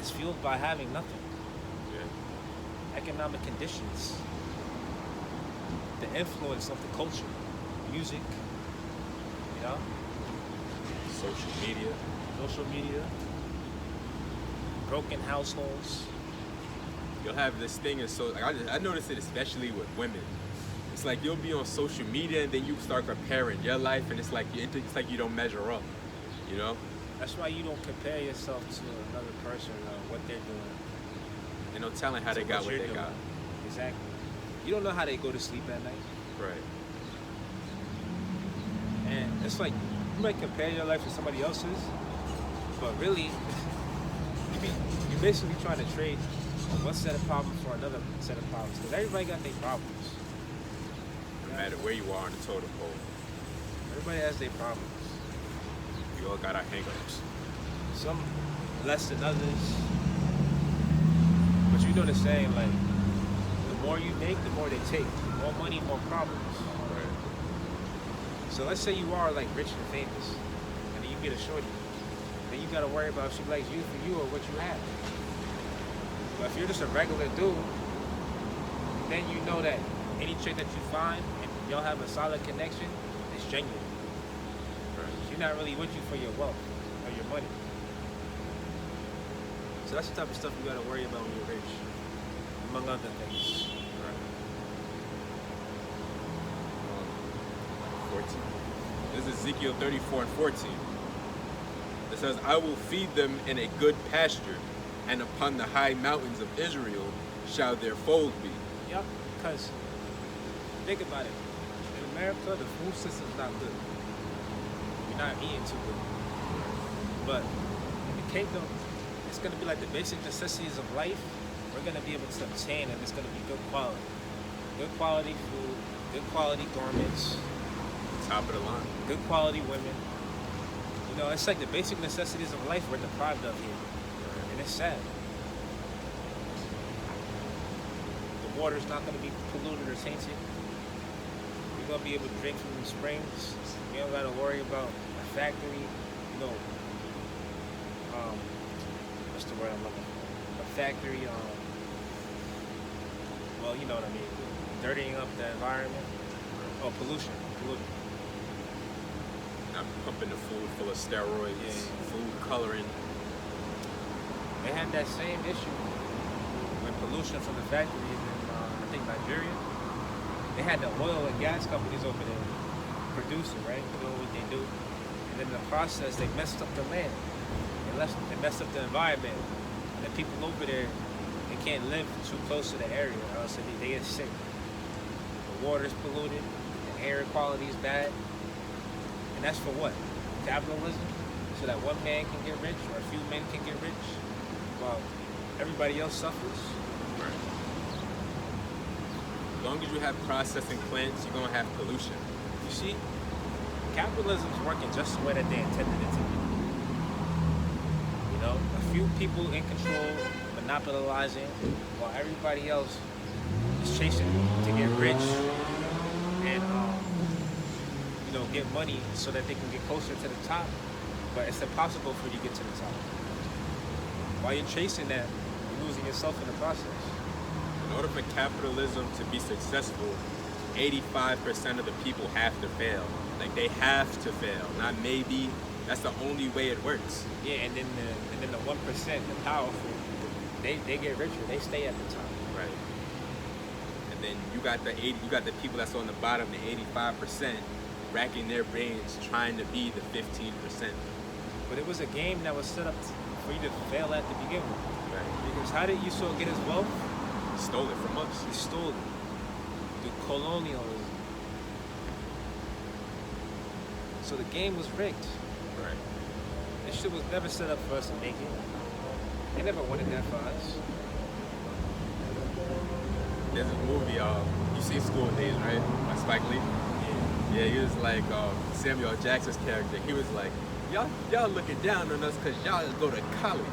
is fueled by having nothing. Yeah. Economic conditions, the influence of the culture, music, you know, social media, broken households. You'll have this thing, and so like, I noticed it especially with women. It's like you'll be on social media and then you start comparing your life, and it's like you don't measure up. You know? That's why you don't compare yourself to another person or what they're doing. And no telling how they got what they got. Exactly. You don't know how they go to sleep at night. Right. And it's like you might compare your life to somebody else's, but really, you're basically trying to trade one set of problems for another set of problems. Because everybody got their problems. No matter where you are on the totem pole. Everybody has their problems. We all got our hang-ups. Some less than others. But you know the saying, like, the more you make, the more they take. More money, more problems. Right. So let's say you are like rich and famous, and then you get a shorty. Then you gotta worry about if she likes you for you or what you have. But if you're just a regular dude, then you know that any chick that you find and y'all have a solid connection, it's genuine. Right. She's not really with you for your wealth or your money. So that's the type of stuff you gotta worry about when you're rich, among other things. Right. 14. This is Ezekiel 34 and 14. It says, I will feed them in a good pasture, and upon the high mountains of Israel shall their fold be. Yep, because think about it. In America, the food system's not good. We're not eating too good. But in the kingdom, it's going to be like the basic necessities of life. We're going to be able to obtain, and it's going to be good quality. Good quality food, good quality garments. Top of the line. Good quality women. You know, it's like the basic necessities of life we're deprived of here. And it's sad. The water's not going to be polluted or tainted. We're going to be able to drink from the springs. You don't got to worry about a factory, you know, what's the word I'm looking for? A factory, well, you know what I mean, dirtying up the environment. Oh, pollution. Not pumping the food full of steroids, food coloring. They had that same issue with pollution from the factories in, I think, Nigeria. They had the oil and gas companies over there producing, right, doing what they do. And in the process, they messed up the land. They messed up the environment. And the people over there, they can't live too close to the area, or else they get sick. The water's polluted, the air quality is bad. And that's for what? Capitalism? So that one man can get rich, or a few men can get rich, while everybody else suffers. Right. As long as you have processing plants, you're gonna have pollution. You see, capitalism's working just the way that they intended it to be. You know, a few people in control, monopolizing, while everybody else is chasing to get rich and get money so that they can get closer to the top. But it's impossible for you to get to the top. While you're chasing that, you're losing yourself in the process. In order for capitalism to be successful, 85% of the people have to fail. Like, they have to fail, not maybe. That's the only way it works. Yeah, and then the 1%, the powerful, they get richer. They stay at the top. Right. And then you got the people that's on the bottom, the 85%, racking their brains trying to be the 15%. But it was a game that was set up for you to fail at to begin with. Right. Because how did Esau get his wealth? He stole it from us. He stole it through colonialism. So the game was rigged. Right. This shit was never set up for us to make it. They never wanted that for us. There's a movie, you see School Days, right? By Spike Lee. Yeah, he was like Samuel L. Jackson's character. He was like, y'all looking down on us because y'all go to college,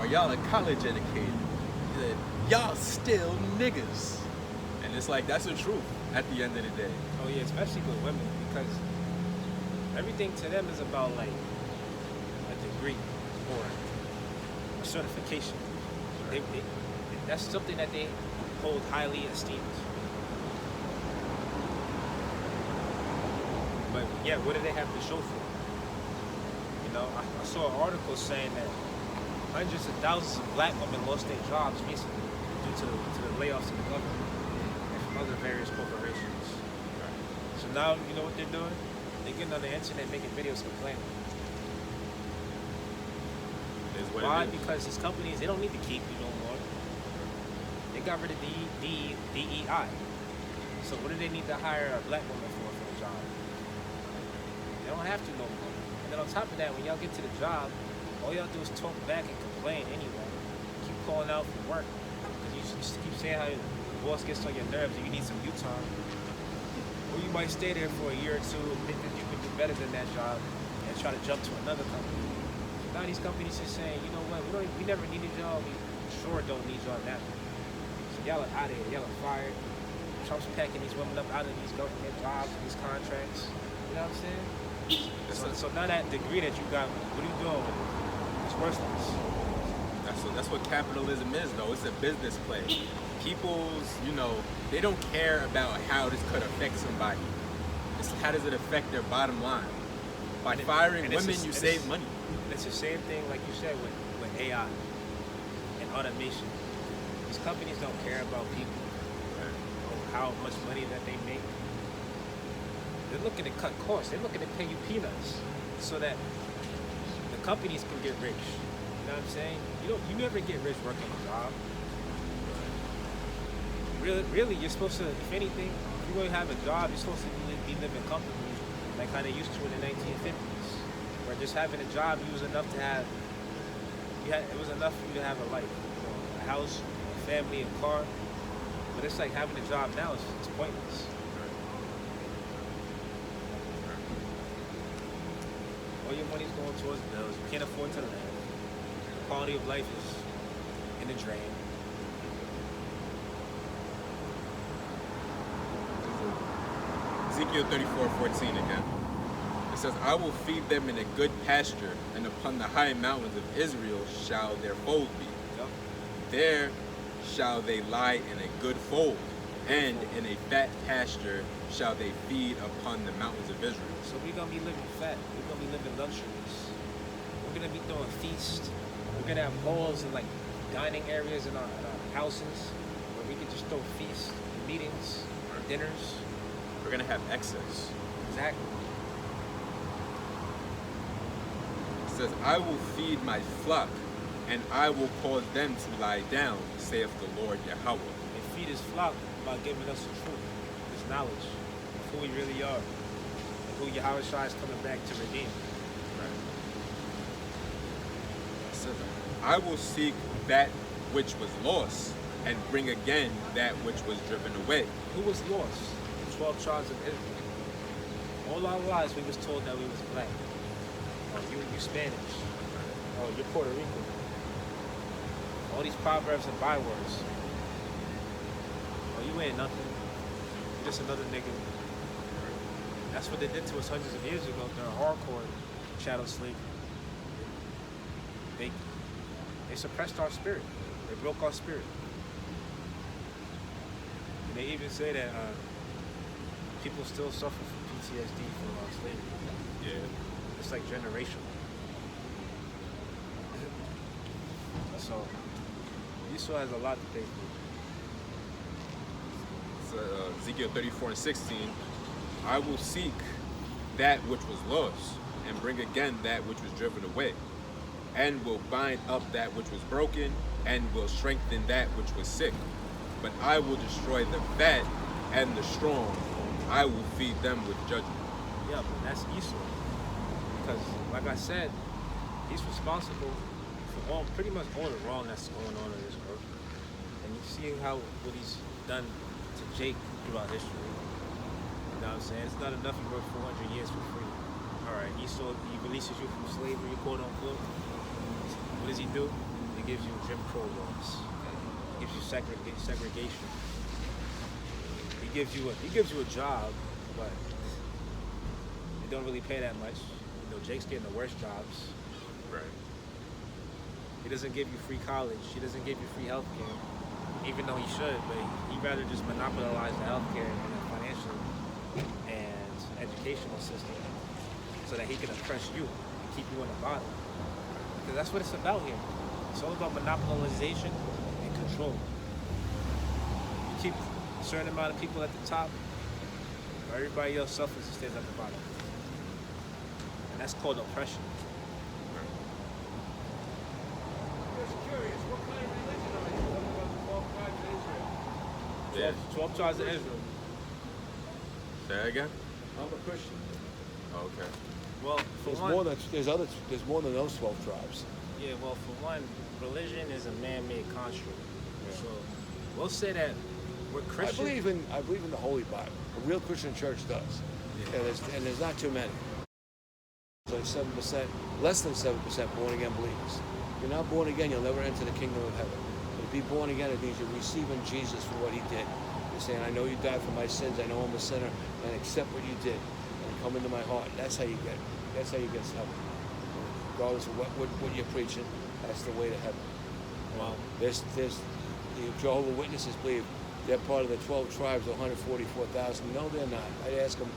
or y'all are college educated. He said, y'all still niggas. And it's like, that's the truth at the end of the day. Oh yeah, especially with women, because everything to them is about like a degree or a certification. That's something that they hold highly esteemed. But yeah, what do they have to show for it? You know, I saw an article saying that hundreds of thousands of black women lost their jobs recently due to the layoffs in the government and from other various corporations. So now, you know what they're doing? They're getting on the internet making videos complaining. Why? Because these companies, they don't need to keep you no more. They got rid of DEI. So what do they need to hire a black woman for a job? They don't have to no more. And then on top of that, when y'all get to the job, all y'all do is talk back and complain anyway. Keep calling out for work. Because you just keep saying how the boss gets on your nerves and you need some U-time. Or you might stay there for a year or two and think that you can do better than that job and try to jump to another company. Now these companies are saying, you know what, we never needed y'all, we sure don't need y'all now. So y'all are out of here, y'all are fired. Trump's packing these women up out of these government jobs, these contracts. You know what I'm saying? So now that degree that you got, what are you doing with it? It's worthless. That's what capitalism is, though. It's a business play. People's, they don't care about how this could affect somebody. It's how does it affect their bottom line. By firing women, you save money. It's the same thing, like you said, with AI and automation. These companies don't care about people or how much money that they make. They're looking to cut costs. They're looking to pay you peanuts so that the companies can get rich. You know what I'm saying? You never get rich working a job. Really, you're supposed to, if anything, if you're going to have a job, you're supposed to be living comfortably, like how they used to in the 1950s, where just having a job, it was enough for you to have a life, a house, a family, a car. But it's like having a job now is pointless. All your money's going towards bills. You can't afford to live. The quality of life is in the drain. Ezekiel 34:14 again. It says, I will feed them in a good pasture, and upon the high mountains of Israel shall their fold be. Yep. There shall they lie in a good fold, and in a fat pasture shall they feed upon the mountains of Israel. So we're going to be living fat. We're going to be living luxuries. We're going to be throwing feasts. We're going to have halls and like dining areas in our houses where we can just throw feasts, meetings, dinners. We're going to have excess. Exactly. It says, I will feed my flock, and I will cause them to lie down, saith the Lord Yahweh. And feed his flock by giving us the truth, this knowledge of who we really are, and who Yahweh Shai is coming back to redeem. Right. It says, I will seek that which was lost, and bring again that which was driven away. Who was lost? The 12 tribes of Israel. All our lives we was told that we was black. Oh, you Spanish. Oh, you're Puerto Rican. All these proverbs and bywords. Oh, you ain't nothing. You're just another nigga. That's what they did to us hundreds of years ago during hardcore shadow slavery. They suppressed our spirit. They broke our spirit. And they even say that people still suffer from PTSD from slavery. Yeah. It's like generational. So Esau has a lot to pay for. So, Ezekiel 34:16, I will seek that which was lost, and bring again that which was driven away, and will bind up that which was broken, and will strengthen that which was sick. But I will destroy the fat and the strong. I will feed them with judgment. Yeah, but that's Esau. Because, like I said, he's responsible for pretty much all the wrong that's going on in this earth. And you see what he's done to Jake throughout history. You know what I'm saying? It's not enough you work 400 years for free. All right, Esau, he releases you from slavery, quote unquote. What does he do? He gives you Jim Crow laws. He gives you segregation. He gives you a job, but they don't really pay that much. You know, Jake's getting the worst jobs. Right. He doesn't give you free college. He doesn't give you free health care, even though he should, but he'd rather just monopolize the health care and the financial and educational system so that he can oppress you and keep you in the bottom. Because that's what it's about here. It's all about monopolization and control. You keep a certain amount of people at the top, everybody else suffers and stays at the bottom. And that's called oppression. What kind of religion are you? What about the 12 tribes of Israel? Yeah. 12 tribes of Israel. Say that again? I'm a Christian. Okay. Well, for There's more than those 12 tribes. Yeah, well, for one, religion is a man-made construct. Yeah. So we'll say that we're Christian. I believe in the Holy Bible. A real Christian church does. Yeah. And there's not too many. Like 7%, less than 7% born again believers. If you're not born again, you'll never enter the kingdom of heaven. But to be born again, it means you're receiving Jesus for what he did. You're saying, I know you died for my sins, I know I'm a sinner, and accept what you did. And come into my heart. That's how you get to heaven. Regardless of what you're preaching, that's the way to heaven. Wow. There's the Jehovah's Witnesses believe they're part of the 12 tribes, the 144,000. No, they're not. I'd ask them,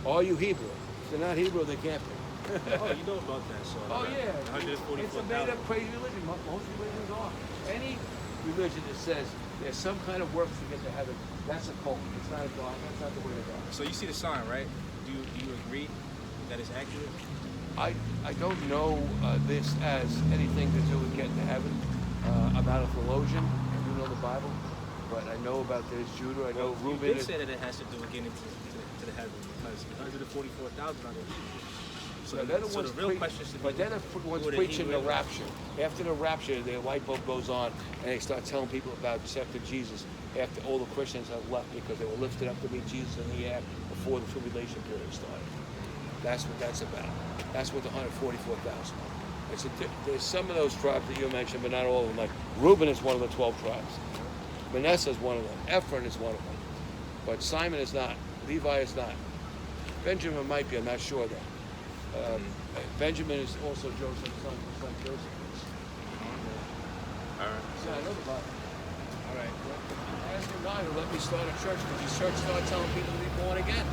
are you Hebrew? If they're not Hebrew, they can't be. Oh, you know about that, so. Oh, yeah. 144,000. It's a made-up crazy religion. Most religions are. Any religion that says there's some kind of works to get to heaven, that's a cult. It's not a God. That's not the way of God. So you see the sign, right? Do you agree that it's accurate? I don't know this as anything to do with getting to heaven. I'm not a theologian. I do know the Bible, but I know about this Judah. I know Reuben. You did say that it has to do with getting to the heaven because 144,000 are the Hebrews. So the real question should be. But then one's preaching the rapture. After the rapture, the light bulb goes on, and they start telling people about accepting Jesus. After all the Christians have left because they were lifted up to meet Jesus in the air before the tribulation period started. That's what that's about. That's what the 144,000 are. There's some of those tribes that you mentioned, but not all of them. Like Reuben is one of the 12 tribes. Manasseh is one of them. Ephraim is one of them. But Simon is not. Levi is not. Benjamin might be. I'm not sure though. Benjamin is also Joseph's son Joseph. All right. So I know the Bible. All right. Ask your guy to let me start a church because his church started telling people to be born again.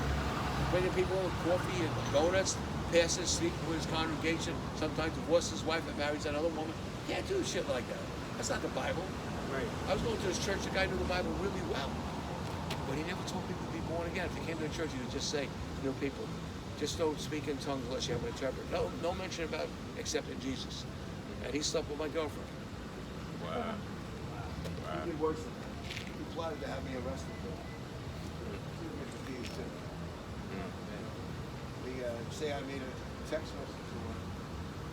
Bringing people with coffee and donuts, pastors sleeping with his congregation, sometimes divorces his wife and marries another woman. You can't do shit like that. That's not the Bible. Right. I was going to this church, the guy knew the Bible really well. But he never told people to be born again. If he came to the church, he would just say, people, just don't speak in tongues unless you have an interpreter. No mention about accepting Jesus. And he slept with my girlfriend. Wow. He did worse than that. He plotted to have me arrested for it. They say I made a text message to her.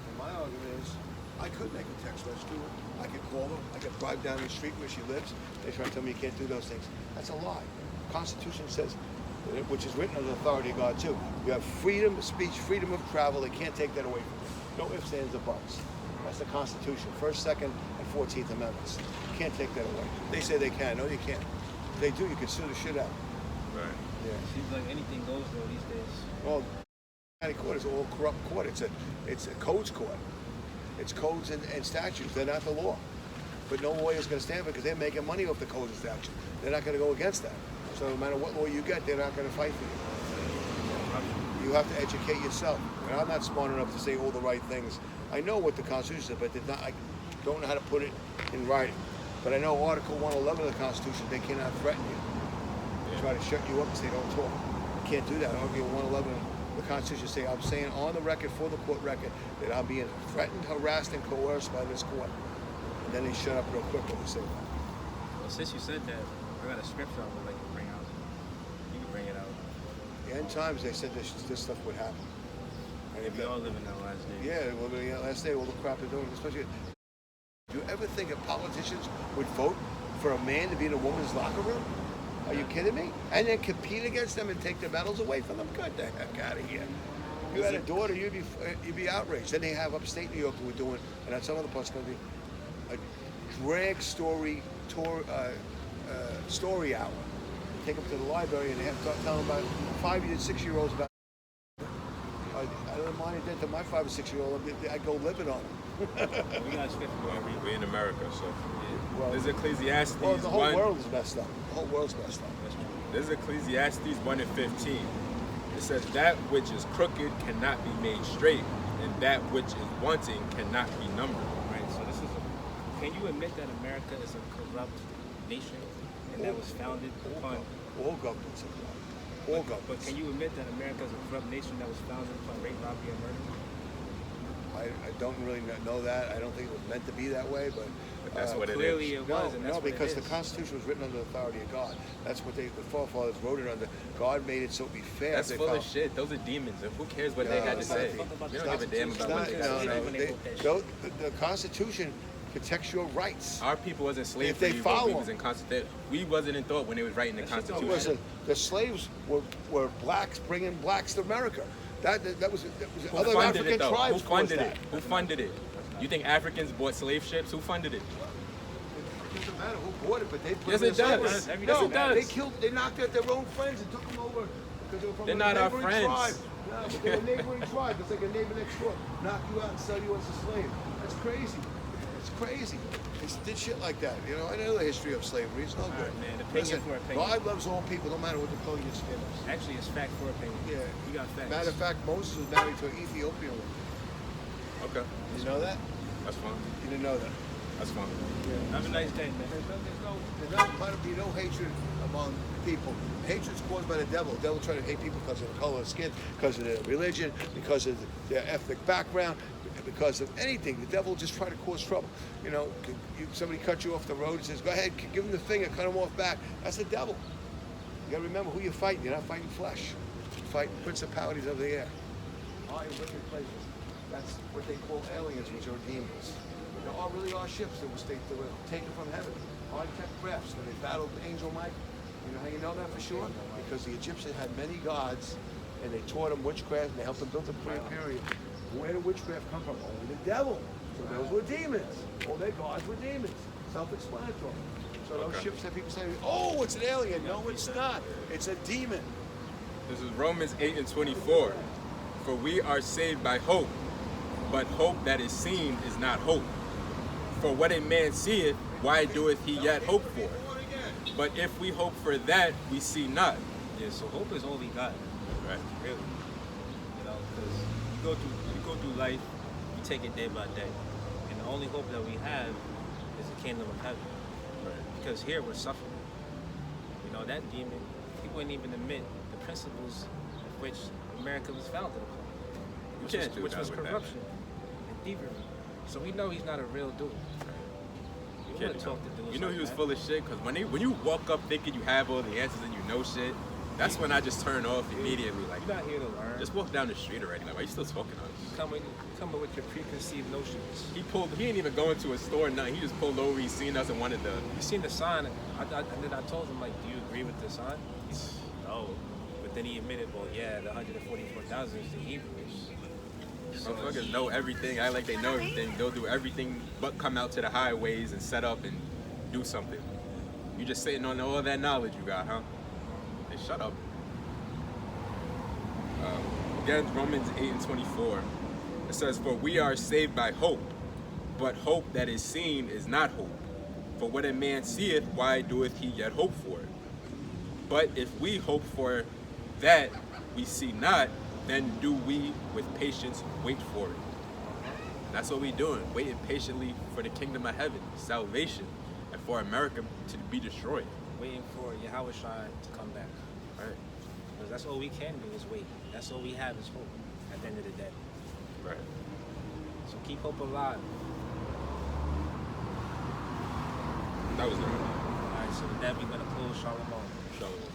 And my argument is, I could make a text message to her. I could call her. I could drive down the street where she lives. They try to tell me you can't do those things. That's a lie. The Constitution says, which is written under the authority of God too, you have freedom of speech, freedom of travel. They can't take that away from you. No ifs, ands, or buts. That's the Constitution. First, Second, and 14th Amendments. You can't take that away. They say they can. No, you can't. If they do, you can sue the shit out. Right. Yeah. Seems like anything goes though these days. Well, county court is all corrupt court. It's a codes court. It's codes and statutes. They're not the law. But no lawyer's going to stand for it because they're making money off the codes and statutes. They're not going to go against that. So no matter what law you get, they're not going to fight for you. You have to educate yourself. And I'm not smart enough to say all the right things. I know what the Constitution says, but I don't know how to put it in writing. But I know Article 111 of the Constitution, they cannot threaten you. They try to shut you up and say don't talk. You can't do that. Article 111 the Constitution say, I'm saying on the record, for the court record, that I'm being threatened, harassed, and coerced by this court. And then they shut up real quick when they say that. Well, since you said that, I got a scripture I would like to bring out. You can bring it out. The end times, they said this stuff would happen. And We all live in that last day. yeah, well, the last day, all the crap they're doing, especially. Do you ever think that politicians would vote for a man to be in a woman's locker room? Are you kidding me? And then compete against them and take their medals away from them? Get the heck out of here. You had a daughter, you'd be outraged. Then they have upstate New York who are doing, and at some other parts of the country, a drag story story hour. Take them to the library and they have to tell them about 5 and 6 year olds about. I don't mind it to my 5 or 6 year old. I'd go live it on them. We got a scripture. Well, we in America, so. Well, There's Ecclesiastes well, the whole 1. world is messed up. The whole world's messed up. There's Ecclesiastes 1:15. It says, that which is crooked cannot be made straight, and that which is wanting cannot be numbered. Right. So this is. Can you admit that America is a corrupt nation, and that was founded upon? All governments are corrupt. All governments. But can you admit that America is a corrupt nation that was founded upon rape, robbery, and murder? I don't really know that. I don't think it was meant to be that way, but But that's what it Clearly is. it was, and that's no, what it because the is. Constitution was written under the authority of God. That's what the forefathers wrote it under. God made it so it be fair. That's They full of found- shit. Those are demons. And who cares what they No, had to it's say? not. We don't give a damn It's about not- what they no, had to no, say. the Constitution protects your rights. Our people wasn't slaves If they when follow we was in Constitution. We wasn't in thought when they was writing the Constitution. Listen, the slaves were blacks bringing blacks to America. That was Who other funded African it though? Who tribes funded caused it? that. Who funded it? You think Africans bought slave ships? Who funded it? It doesn't matter who bought it, but they put Yes, them it in slavery. does. Every No, day it does. they knocked out their own friends and took them over because they were from They're a not our neighboring friends. tribe. No, but they're a neighboring tribe. It's like a neighbor next door. Knock you out and sell you as a slave. That's crazy. It's crazy. They did shit like that. You know, I know the history of slavery. It's no good. right, man. Opinion for opinion. God loves all people, no matter what the color of your skin is. Actually, it's fact for opinion. Yeah. You got facts. Matter of fact, Moses was married to an Ethiopian woman. Okay, Did you know that? that's fine. You didn't know that. That's fine. Have a nice day, man. There's not be no hatred among people. Hatred's caused by the devil. The devil trying to hate people because of the color of skin, because of their religion, because of their ethnic background, because of anything. The devil just try to cause trouble. You know, somebody cut you off the road and says, go ahead, give him the finger, cut him off back. That's the devil. You gotta remember who you're fighting. You're not fighting flesh. You're fighting principalities of the air. High and wicked places. That's what they call aliens, which are demons. There really are ships that were taken from heaven. High-tech crafts when they battled Angel Michael. You know how you know that for sure? Because the Egyptians had many gods, and they taught them witchcraft, and they helped them build the period. Where did witchcraft come from? Only the devil. So those were demons. All their gods were demons. Self-explanatory. So those ships that people say, oh, it's an alien. No, it's not. It's a demon. This is Romans 8:24. For we are saved by hope, but hope that is seen is not hope. For what a man seeth, why doeth he yet hope for? But if we hope for that, we see not. Yeah, so hope is all we got, Right. really. You know, because you go through life, you take it day by day, and the only hope that we have is the kingdom of heaven. Right. Because here we're suffering. You know, that demon, he wouldn't even admit the principles of which America was founded upon, which can't do was that with that, corruption and thievery. So we know he's not a real dude. You want to talk to dudes You know like he was that. full of shit because when you walk up thinking you have all the answers and you know shit, That's when I just turn off immediately. Like, You're not here to learn. just walk down the street already. Like, why you still talking to us? Coming with your preconceived notions. He ain't even going to a store, nothing. He just pulled over, he seen us and wanted to. You seen the sign, and then I told him, like, do you agree with the sign? He's no. But then he admitted, well, yeah, the 144,000 is the Hebrews. So Motherfuckers know everything, act like they know everything. They'll do everything but come out to the highways and set up and do something. You just sitting on all that knowledge you got, huh? Hey, shut up. Again, Romans 8:24. It says, "For we are saved by hope, but hope that is seen is not hope. For what a man seeth, why doeth he yet hope for it? But if we hope for that we see not, then do we with patience wait for it." That's what we doing, waiting patiently for the kingdom of heaven, salvation, and for America to be destroyed. waiting for Yahweh to come back. Right. Because that's all we can do is wait. That's all we have is hope at the end of the day. Right. So keep hope alive. That was good. All right, so with that, we're going to close Shalom. Shalom.